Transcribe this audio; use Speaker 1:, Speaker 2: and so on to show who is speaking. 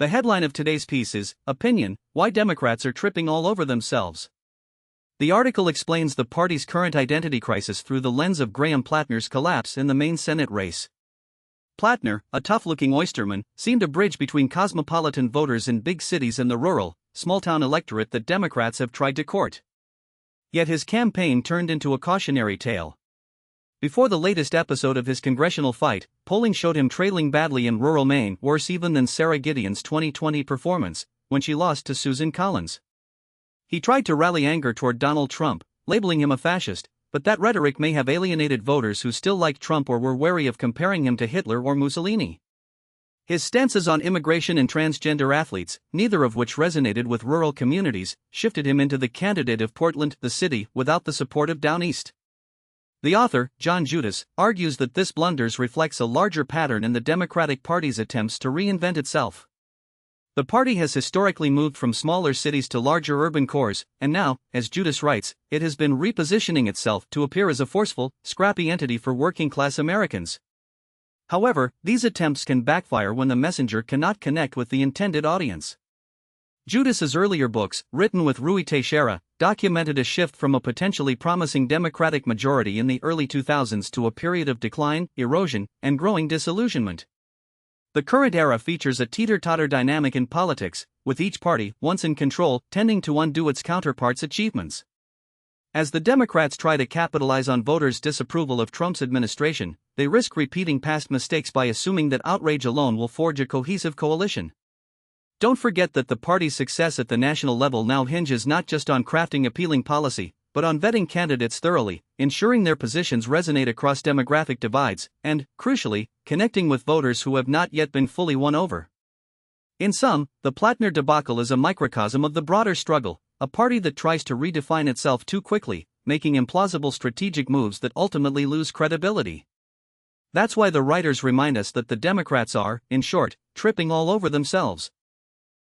Speaker 1: The headline of today's piece is, Opinion, Why Democrats Are Tripping All Over Themselves. The article explains the party's current identity crisis through the lens of Graham Plattner's collapse in the Maine Senate race. Plattner, a tough-looking oysterman, seemed a bridge between cosmopolitan voters in big cities and the rural, small-town electorate that Democrats have tried to court. Yet his campaign turned into a cautionary tale. Before the latest episode of his congressional fight, polling showed him trailing badly in rural Maine, worse even than Sarah Gideon's 2020 performance, when she lost to Susan Collins. He tried to rally anger toward Donald Trump, labeling him a fascist, but that rhetoric may have alienated voters who still liked Trump or were wary of comparing him to Hitler or Mussolini. His stances on immigration and transgender athletes, neither of which resonated with rural communities, shifted him into the candidate of Portland, the city without the support of Down East. The author, John Judas, argues that this blunders reflects a larger pattern in the Democratic Party's attempts to reinvent itself. The party has historically moved from smaller cities to larger urban cores, and now, as Judas writes, it has been repositioning itself to appear as a forceful, scrappy entity for working-class Americans. However, these attempts can backfire when the messenger cannot connect with the intended audience. Judas's earlier books, written with Rui Teixeira, documented a shift from a potentially promising Democratic majority in the early 2000s to a period of decline, erosion, and growing disillusionment. The current era features a teeter-totter dynamic in politics, with each party, once in control, tending to undo its counterpart's achievements. As the Democrats try to capitalize on voters' disapproval of Trump's administration, they risk repeating past mistakes by assuming that outrage alone will forge a cohesive coalition. Don't forget that the party's success at the national level now hinges not just on crafting appealing policy, but on vetting candidates thoroughly, ensuring their positions resonate across demographic divides, and, crucially, connecting with voters who have not yet been fully won over. In sum, the Plattner debacle is a microcosm of the broader struggle, a party that tries to redefine itself too quickly, making implausible strategic moves that ultimately lose credibility. That's why the writers remind us that the Democrats are, in short, tripping all over themselves.